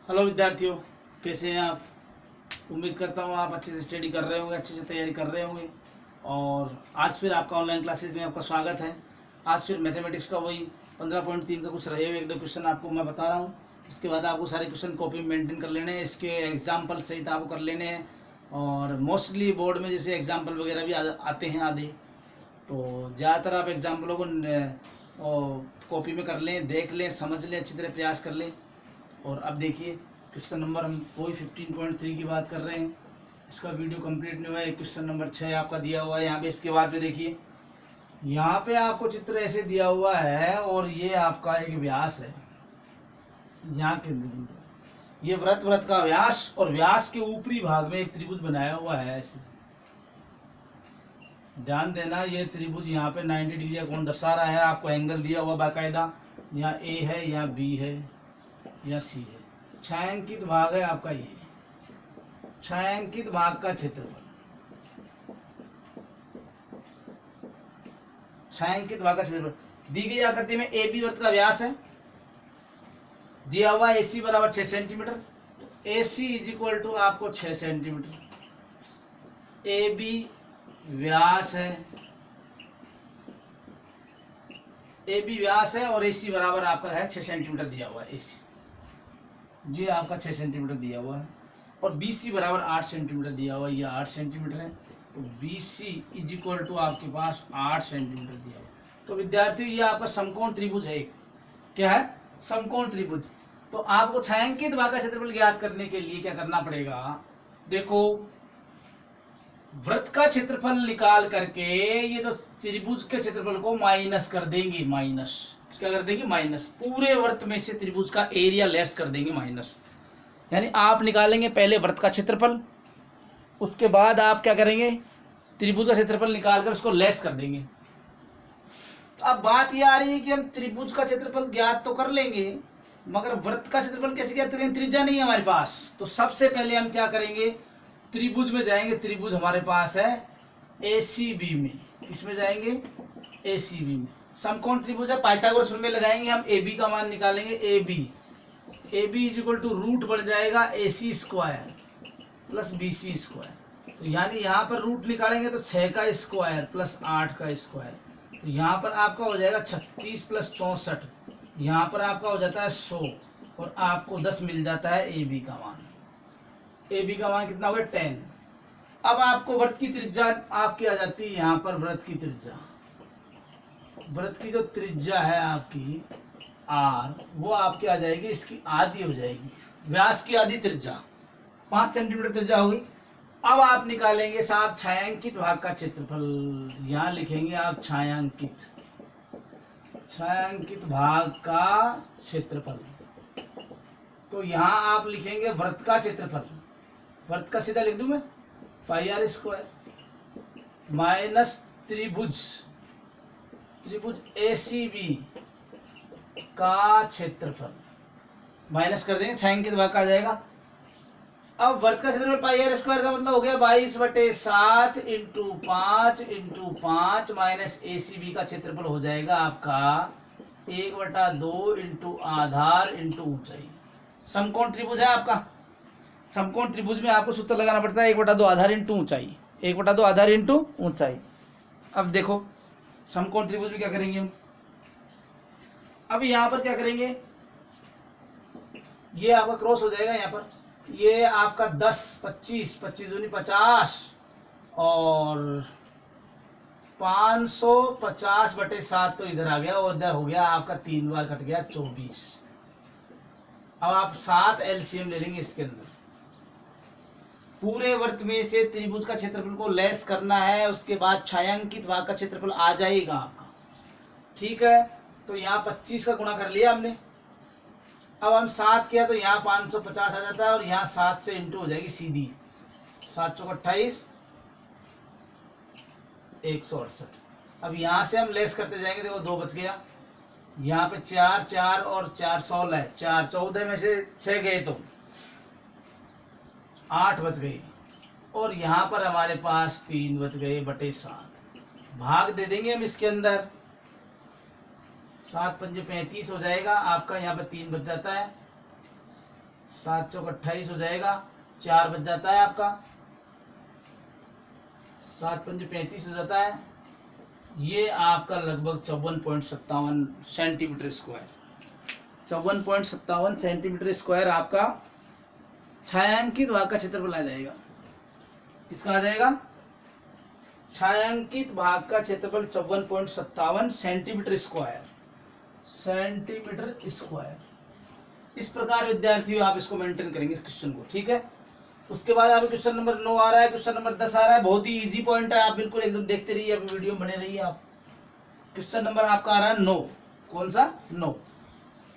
Hello विद्यार्थियों, कैसे हैं आप। उम्मीद करता हूँ आप अच्छे से स्टडी कर रहे होंगे, अच्छे से तैयारी कर रहे होंगे। और आज फिर आपका ऑनलाइन क्लासेस में आपका स्वागत है। आज फिर मैथमेटिक्स का वही 15.3 का कुछ रहे हुए 1-2 क्वेश्चन आपको मैं बता रहा हूँ। इसके बाद आपको सारे क्वेश्चन कॉपी में मेंटेन कर लेने हैं, इसके एग्जाम्पल सहित आपको कर लेने हैं। और मोस्टली बोर्ड में जैसे एग्जाम्पल वगैरह भी आते हैं आधे, तो ज़्यादातर आप एग्जाम्पलों को कॉपी में कर लें, देख लें, समझ लें, अच्छी तरह प्रयास कर लें। और अब देखिए क्वेश्चन नंबर हम वही 15.3 की बात कर रहे हैं। इसका वीडियो कंप्लीट नहीं हुआ है। क्वेश्चन नंबर 6 आपका दिया हुआ है यहाँ पे। इसके बाद में देखिए यहाँ पे आपको चित्र ऐसे दिया हुआ है और ये आपका एक व्यास है। यहाँ के ये वृत्त का व्यास और व्यास के ऊपरी भाग में एक त्रिभुज बनाया हुआ है ऐसे। ध्यान देना, ये त्रिभुज यहाँ पे 90 डिग्री का कोण दर्शा रहा है। आपको एंगल दिया हुआ बाकायदा, यहाँ ए है, यहाँ बी है, यहाँ सी है। छायांकित भाग है आपका ये, छायांकित भाग का क्षेत्रफल, छायांकित भाग का क्षेत्रफल दी गई आकृति में ए बी वृत्त का व्यास है। दिया हुआ ए सी बराबर 6 सेंटीमीटर। तो ए सी इज इक्वल टू आपको 6 सेंटीमीटर। ए बी व्यास है, ए बी व्यास है और ए सी बराबर आपका है 6 सेंटीमीटर दिया हुआ है। ए सी ये आपका 6 सेंटीमीटर दिया हुआ है और बी सी बराबर 8 सेंटीमीटर दिया हुआ है। ये 8 सेंटीमीटर है। तो B C is equal to आपके पास 8 सेंटीमीटर दिया हुआ है। तो विद्यार्थियों ये आपका समकोण त्रिभुज है। एक क्या है? समकोण त्रिभुज। तो आपको छायांकित भाग का क्षेत्रफल ज्ञात करने के लिए क्या करना पड़ेगा? देखो, वृत्त का क्षेत्रफल निकाल करके ये तो त्रिभुज के क्षेत्रफल को माइनस कर देंगे। माइनस क्या कर देंगे? माइनस। पूरे वृत्त में से त्रिभुज का एरिया लेस कर देंगे, माइनस। यानी आप निकालेंगे पहले वृत्त का क्षेत्रफल, उसके बाद आप क्या करेंगे? त्रिभुज का क्षेत्रफल निकालकर उसको लेस कर देंगे। तो अब बात यह आ रही है कि हम त्रिभुज का क्षेत्रफल ज्ञात तो कर लेंगे, मगर वृत्त का क्षेत्रफल कैसे ज्ञात करेंगे? त्रिज्या नहीं है हमारे पास। तो सबसे पहले हम क्या करेंगे? त्रिभुज में जाएंगे। त्रिभुज हमारे पास है ACB में। किसमें जाएंगे? ACB में। समकोण त्रिभुज है, पाइथागोरस प्रमेय लगाएंगे हम। AB का मान निकालेंगे। AB is equal to root बढ़ जाएगा AC square plus BC square. तो यानी यहाँ पर रूट निकालेंगे तो 6 का स्क्वायर प्लस 8 का स्क्वायर। तो यहाँ पर आपका हो जाएगा 36 प्लस 64। यहाँ पर आपका हो जाता है 100 और आपको 10 मिल जाता है AB का मान। AB का मान कितना हो गया? 10। अब आपको वृत्त की त्रिज्या आपकी आ जाती है यहाँ पर। वृत्त की त्रिज्या, वृत्त की जो त्रिज्या है आपकी R, वो आपकी आ जाएगी, इसकी आधी हो जाएगी। व्यास की आधी त्रिज्या 5 सेंटीमीटर त्रिज्या होगी। अब आप निकालेंगे साहब छायांकित भाग का क्षेत्रफल। यहाँ लिखेंगे आप छायांकित, छायांकित भाग का क्षेत्रफल। तो यहाँ आप लिखेंगे वृत्त का क्षेत्रफल। वृत्त का सीधा लिख दूं मैं, पाई आर स्क्वायर माइनस त्रिभुज, त्रिभुज ACB का क्षेत्रफल माइनस कर देंगे, छायांकित भाग का आ जाएगा। अब वर्ग का क्षेत्रफल पाई आर स्क्वायर का मतलब हो गया 22/7 इंटू 5 माइनस ACB का क्षेत्रफल हो जाएगा आपका 1/2 इंटू आधार इंटू ऊंचाई। समकोण त्रिभुज है आपका। समकोण त्रिभुज में आपको सूत्र लगाना पड़ता है 1/2 आधार इंटू ऊंचाई, 1/2 आधार इंटू ऊंचाई। अब देखो समकोण त्रिभुज में क्या करेंगे हम? अब यहाँ पर क्या करेंगे? ये आपका क्रॉस हो जाएगा यहाँ पर। ये आपका 10, 25, 25 दूनी 50 और 550/7 तो इधर आ गया और इधर हो गया आपका 3 बार कट गया 24। अब आप 7 LCM ले लेंगे इसके अंदर। पूरे वृत्त में से त्रिभुज का क्षेत्रफल को लेस करना है, उसके बाद छायांकित भाग का क्षेत्रफल आ जाएगा आपका। ठीक है, तो यहाँ 25 का गुणा कर लिया हमने। अब हम 7 किया तो यहाँ 550 आ जाता है और यहाँ 7 से इंटू हो जाएगी सीधी। 7 चौक 28, 168। अब यहाँ से हम लेस करते जाएंगे। देखो 2 बच गया, यहाँ पे 4 4 और 4 16, 4 14 में से 6 गए तो 8 बच गई और यहाँ पर हमारे पास 3 बच गए बटे 7। भाग दे देंगे हम इसके अंदर। 7 पंजे 35 हो जाएगा आपका, यहाँ पे 3 बच जाता है। 7 चौक 28 हो जाएगा, 4 बच जाता है आपका, 7 पंजे 35 हो जाता है। ये आपका लगभग 54.57 सेंटीमीटर स्क्वायर, 54.57 सेंटीमीटर स्क्वायर आपका छायांकित भाग का क्षेत्रफल आ जाएगा। किसका आ जाएगा? छायांकित भाग का क्षेत्रफल 54.57 सेंटीमीटर स्क्वायर, सेंटीमीटर स्क्वायर। इस प्रकार विद्यार्थियों आप इसको मेंटेन करेंगे इस क्वेश्चन को, ठीक है। उसके बाद आप क्वेश्चन नंबर 9 आ रहा है, क्वेश्चन नंबर 10 आ रहा है। बहुत ही इजी पॉइंट है, आप बिल्कुल एकदम देखते रहिए, अभी वीडियो में बने रहिए आप। क्वेश्चन नंबर आपका आ रहा है 9। कौन सा? 9।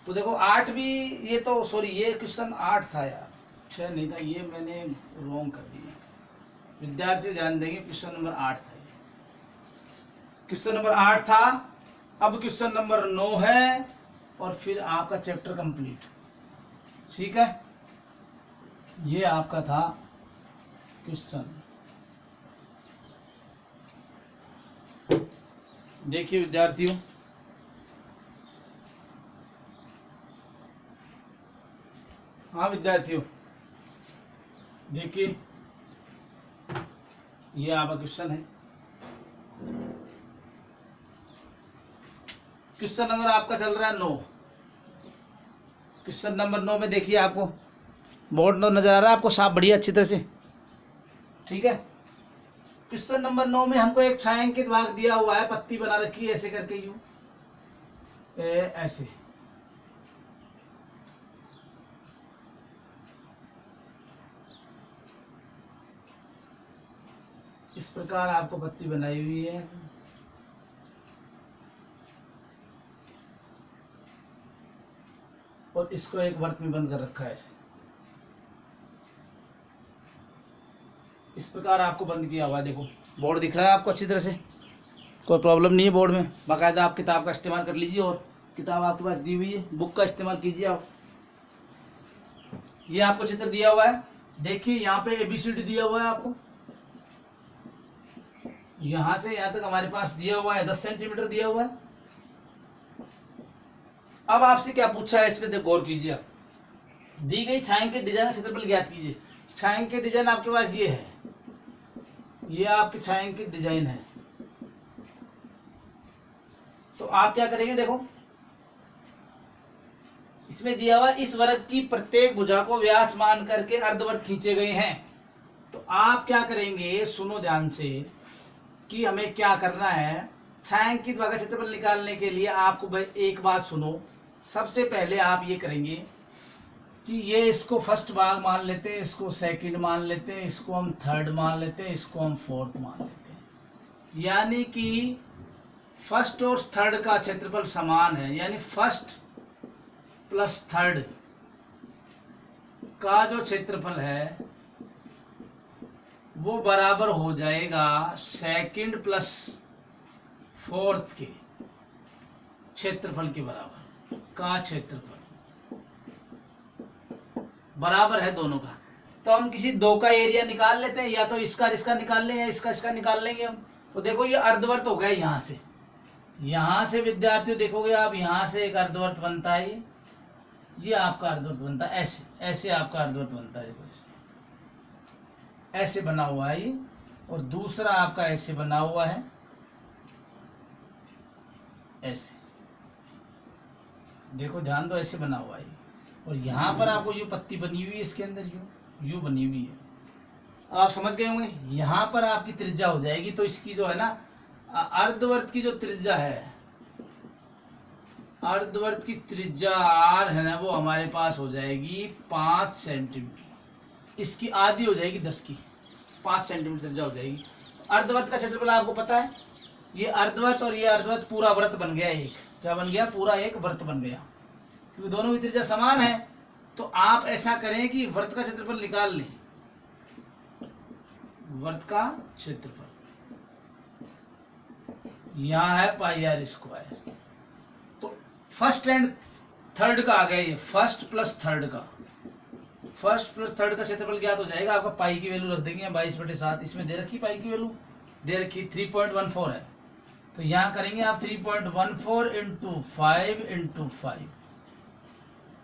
तो देखो 8 भी, ये तो सॉरी ये क्वेश्चन 8 था यार, 6 नहीं था, ये मैंने रॉन्ग कर दिया। विद्यार्थी ध्यान देंगे, क्वेश्चन नंबर 8 था, क्वेश्चन नंबर 8 था। अब क्वेश्चन नंबर 9 है और फिर आपका चैप्टर कंप्लीट, ठीक है। ये आपका था क्वेश्चन। देखिए विद्यार्थियों, हाँ विद्यार्थियों देखिए, ये आपका क्वेश्चन है। क्वेश्चन नंबर आपका चल रहा है 9। क्वेश्चन नंबर 9 में देखिए, आपको बोर्ड नजर आ रहा है आपको साफ बढ़िया अच्छी तरह से, ठीक है। क्वेश्चन नंबर 9 में हमको एक छायांकित भाग दिया हुआ है, पत्ती बना रखी है ऐसे करके, यूं ऐसे। इस प्रकार आपको पत्ती बनाई हुई है, और इसको एक वर्त में बंद कर रखा है ऐसे। इस प्रकार आपको बंद किया हुआ है, देखो बोर्ड दिख रहा है आपको अच्छी तरह से, कोई प्रॉब्लम नहीं है बोर्ड में। बाकायदा आप किताब का इस्तेमाल कर लीजिए, और किताब आपके पास दी हुई है, बुक का इस्तेमाल कीजिए आप। ये आपको चित्र दिया हुआ है, देखिए यहाँ पे ABCD दिया हुआ है आपको, यहां से यहां तक हमारे पास दिया हुआ है 10 सेंटीमीटर दिया हुआ है। अब आपसे क्या पूछा है, इस पे गौर कीजिए आप। दी गई छायांकित डिजाइन का क्षेत्रफल ज्ञात कीजिए। छायांकित डिजाइन आपके पास ये है, ये आपकी छायांकित डिजाइन है। तो आप क्या करेंगे, देखो इसमें दिया हुआ इस वर्ग की प्रत्येक भुजा को व्यास मान करके अर्धवर्त खींचे गए हैं। तो आप क्या करेंगे, सुनो ध्यान से कि हमें क्या करना है। छायांकित भाग का क्षेत्रफल निकालने के लिए आपको एक बात सुनो, सबसे पहले आप ये करेंगे कि ये इसको फर्स्ट भाग मान लेते हैं, इसको सेकंड मान लेते हैं, इसको हम थर्ड मान लेते हैं, इसको हम फोर्थ मान लेते हैं। यानी कि फर्स्ट और थर्ड का क्षेत्रफल समान है, यानी फर्स्ट प्लस थर्ड का जो क्षेत्रफल है वो बराबर हो जाएगा सेकंड प्लस फोर्थ के क्षेत्रफल के बराबर का क्षेत्रफल बराबर है दोनों का। तो हम किसी दो का एरिया निकाल लेते हैं, या तो इसका निकाल लें या इसका निकाल लेंगे हम। तो देखो ये अर्धवर्त हो गया, यहाँ से विद्यार्थियों देखोगे आप, यहाँ से एक अर्धवर्त बनता है, ये आपका अर्धवर्त बनता है, ऐसे आपका अर्धवर्त बनता है, देखो ऐसे बना हुआ है ये, और दूसरा आपका ऐसे बना हुआ है, ऐसे देखो ध्यान दो, ऐसे बना हुआ है। और यहाँ पर आपको यू पत्ती बनी हुई है, इसके अंदर यू बनी हुई है। आप समझ गए होंगे, यहाँ पर आपकी त्रिज्या हो जाएगी। तो इसकी जो है ना अर्धवर्त की जो त्रिज्या है, अर्धवर्त की त्रिज्या r है ना, वो हमारे पास हो जाएगी 5 सेंटीमीटर। इसकी आधी हो जाएगी 10 की, 5 सेंटीमीटर त्रिज्या हो जाएगी। अर्धवर्त का क्षेत्रफल आपको पता है, ये अर्धवर्त और ये अर्धवर्त पूरा व्रत बन गया, एक क्या बन गया, पूरा एक व्रत बन गया, क्योंकि दोनों की त्रिज्या समान है। तो आप ऐसा करें कि व्रत का क्षेत्रफल निकाल लें, वर्त का क्षेत्रफल यहाँ है पाई आर स्क्वायर। तो फर्स्ट एंड थर्ड का आ गया, ये फर्स्ट प्लस थर्ड का क्षेत्रफल ज्ञात हो जाएगा। आपका पाई की वैल्यू रख देंगे 22/7, इसमें दे रखी पाई की वैल्यू, दे रखी 3.14 है। तो यहाँ करेंगे आप 3.14 × 5 × 5,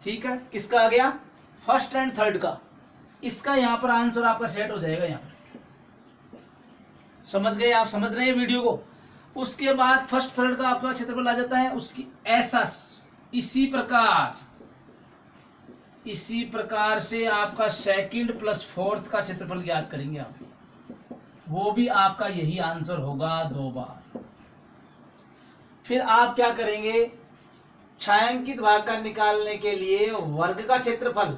ठीक है। किसका आ गया, फर्स्ट एंड थर्ड का, इसका यहाँ पर आंसर आपका सेट हो जाएगा। यहाँ पर समझ गए आप, समझ रहे हैं वीडियो को। उसके बाद फर्स्ट थर्ड का आपका क्षेत्रफल आ जाता है उसकी ऐसा, इसी प्रकार से आपका सेकंड प्लस फोर्थ का क्षेत्रफल ज्ञात करेंगे आप, वो भी आपका यही आंसर होगा 2 बार। फिर आप क्या करेंगे, छायांकित भाग का निकालने के लिए वर्ग का क्षेत्रफल,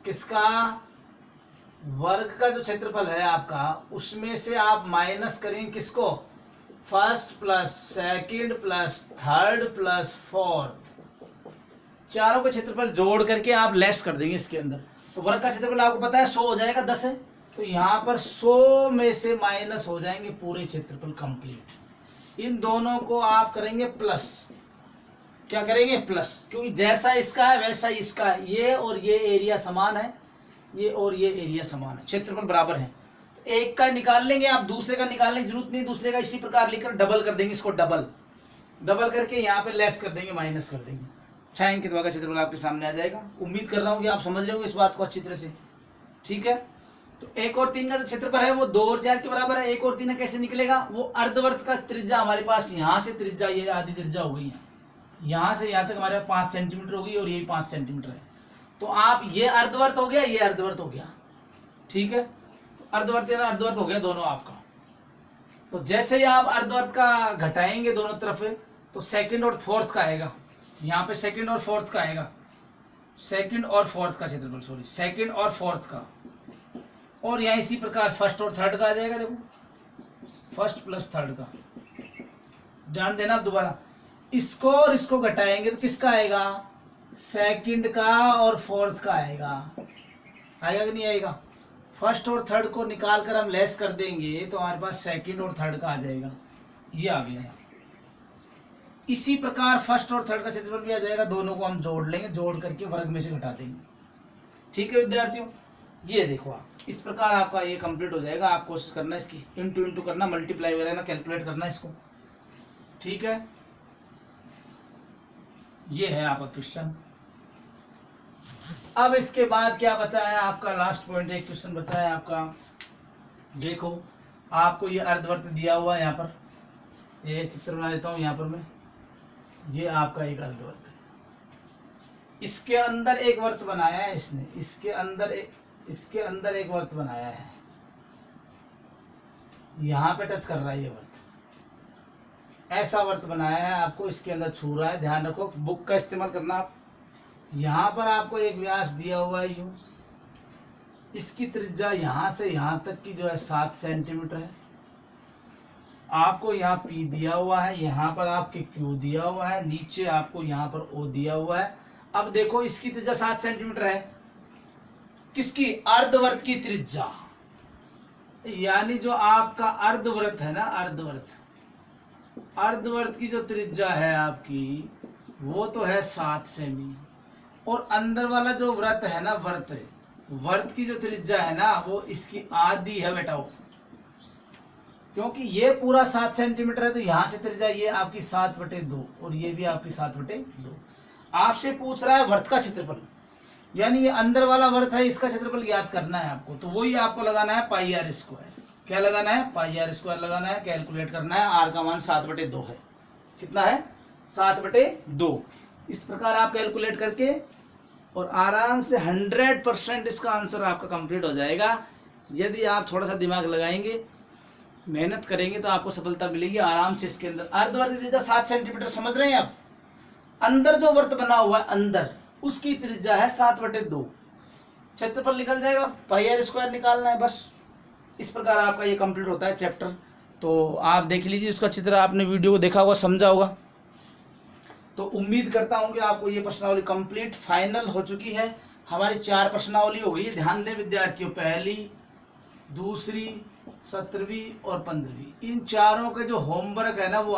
किसका, वर्ग का जो क्षेत्रफल है आपका, उसमें से आप माइनस करेंगे किसको, first plus second plus third plus fourth, चारों का क्षेत्रफल जोड़ करके आप लेस कर देंगे इसके अंदर। तो वर्ग का क्षेत्रफल आपको पता है 100 हो जाएगा, 10 है, तो यहाँ पर 100 में से माइनस हो जाएंगे पूरे क्षेत्रफल कंप्लीट। इन दोनों को आप करेंगे प्लस, क्या करेंगे, प्लस, क्योंकि जैसा इसका है वैसा ही इसका है, ये और ये एरिया समान है, ये और ये एरिया समान है, क्षेत्रफल बराबर है। एक का निकाल लेंगे आप, दूसरे का निकालने की जरूरत नहीं, दूसरे का इसी प्रकार लिखकर डबल कर देंगे, इसको डबल करके यहाँ पे लेस कर देंगे, माइनस कर देंगे, छायांकित भाग का क्षेत्रफल आपके सामने आ जाएगा। उम्मीद कर रहा हूँ कि आप समझ रहे होंगे इस बात को अच्छी तरह से, ठीक है। तो 1 और 3 का जो क्षेत्रफल है वो 2 और 4 के बराबर है। 1 और 3 कैसे निकलेगा, वो अर्धवर्त का त्रिज्या हमारे पास यहाँ से त्रिज्या, ये आधी त्रिज्या हो गई है, यहाँ से यहाँ तक हमारे पास 5 सेंटीमीटर होगी और ये 5 सेंटीमीटर है। तो आप ये अर्धवर्त हो गया, ये अर्धवर्त हो गया, ठीक है। तो अर्धवर्त या अर्धवर्त हो गया दोनों आपका। तो जैसे ही आप अर्धवर्त का घटाएंगे दोनों तरफ, तो सेकंड और फोर्थ का आएगा, यहाँ पे सेकंड और फोर्थ का आएगा, सेकंड और फोर्थ का क्षेत्रफल, सॉरी सेकंड और फोर्थ का, और यहाँ इसी प्रकार फर्स्ट और थर्ड का आ जाएगा। देखो फर्स्ट प्लस थर्ड का, ध्यान देना आप दोबारा, इसको और इसको घटाएंगे तो किसका आएगा, सेकंड का और फोर्थ का आएगा, आएगा कि नहीं आएगा। फर्स्ट और थर्ड को निकाल कर हम लेस कर देंगे तो हमारे पास सेकंड और थर्ड का आ जाएगा, ये आ गया है। इसी प्रकार फर्स्ट और थर्ड का क्षेत्रफल भी आ जाएगा, दोनों को हम जोड़ लेंगे, जोड़ करके वर्ग में से घटा देंगे, ठीक है विद्यार्थियों। ये देखो आप, इस प्रकार आपका ये कंप्लीट हो जाएगा। आप कोशिश करना इसकी इंटू करना, मल्टीप्लाई करना, कैलकुलेट करना इसको, ठीक है। ये है आपका क्वेश्चन। अब इसके बाद क्या बचा है आपका, लास्ट पॉइंट, एक क्वेश्चन बचा है आपका। देखो आपको ये अर्धवर्त दिया हुआ है, यहाँ पर ये चित्र बना देता हूँ, यहाँ पर मैं, ये आपका एक अर्धवर्त है, इसके अंदर एक वर्त बनाया है इसने, इसके अंदर एक वर्त बनाया है, यहाँ पे टच कर रहा है ये वर्त, ऐसा वर्त बनाया है, आपको इसके अंदर छू रहा है, ध्यान रखो, बुक का इस्तेमाल करना आप। यहाँ पर आपको एक व्यास दिया हुआ है यूं, इसकी त्रिज्या यहाँ से यहाँ तक की जो है 7 सेंटीमीटर है, आपको यहाँ P दिया हुआ है, यहाँ पर आपके Q दिया हुआ है, नीचे आपको यहाँ पर O दिया हुआ है। अब देखो इसकी त्रिज्या 7 सेंटीमीटर है, किसकी, अर्धवर्त की त्रिज्या, यानी जो आपका अर्धवर्त है ना, अर्धवर्त की जो त्रिज्या है आपकी वो तो है 7 सेमी, और अंदर वाला जो व्रत है ना, वर्त की जो त्रिज्या है ना वो इसकी आधी है बेटा, क्योंकि ये पूरा 7 सेंटीमीटर है, तो यहाँ से त्रिज्या ये आपकी 7/2 और ये भी आपकी 7/2। आपसे पूछ रहा है वर्त का क्षेत्रफल, यानी ये अंदर वाला वर्त है, इसका क्षेत्रफल ज्ञात करना है आपको, तो वही आपको लगाना है πr²। क्या लगाना है, πr² लगाना है, कैलकुलेट करना है। r का मान 7/2 है, कितना है, 7/2। इस प्रकार आप कैलकुलेट करके और आराम से 100% इसका आंसर आपका कंप्लीट हो जाएगा। यदि आप थोड़ा सा दिमाग लगाएंगे, मेहनत करेंगे, तो आपको सफलता मिलेगी आराम से। इसके अंदर अर्धवर्त की त्रिज्या 7 सेंटीमीटर, समझ रहे हैं आप। अंदर जो वर्त बना हुआ है अंदर, उसकी त्रिज्या है 7/2, क्षेत्रफल निकल जाएगा, πr² निकालना है बस। इस प्रकार आपका ये कंप्लीट होता है चैप्टर। तो आप देख लीजिए उसका चित्र, आपने वीडियो को देखा होगा, समझा होगा। तो उम्मीद करता हूँ कि आपको ये प्रश्नावली कंप्लीट फाइनल हो चुकी है। हमारी 4 प्रश्नावली हो गई, ध्यान दें विद्यार्थियों, पहली, दूसरी, 17वीं और 15वीं। इन चारों के जो होमवर्क है ना, वो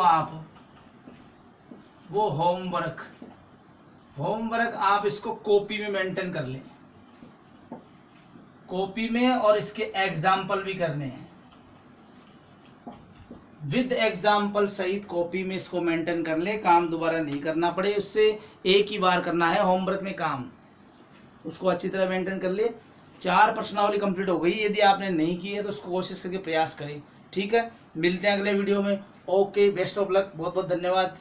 होमवर्क आप इसको कॉपी में मेंटेन कर लें, कॉपी में, और इसके एग्जाम्पल भी करने हैं, विद एग्जाम्पल सहित कॉपी में इसको मेंटेन कर ले, काम दोबारा नहीं करना पड़े, उससे एक ही बार करना है होमवर्क में काम। उसको अच्छी तरह मेंटेन कर लिए। 4 प्रश्नावली कंप्लीट हो गई, यदि आपने नहीं की है तो उसको कोशिश करके प्रयास करें। ठीक है, मिलते हैं अगले वीडियो में। ओके, बेस्ट ऑफ लक, बहुत बहुत धन्यवाद।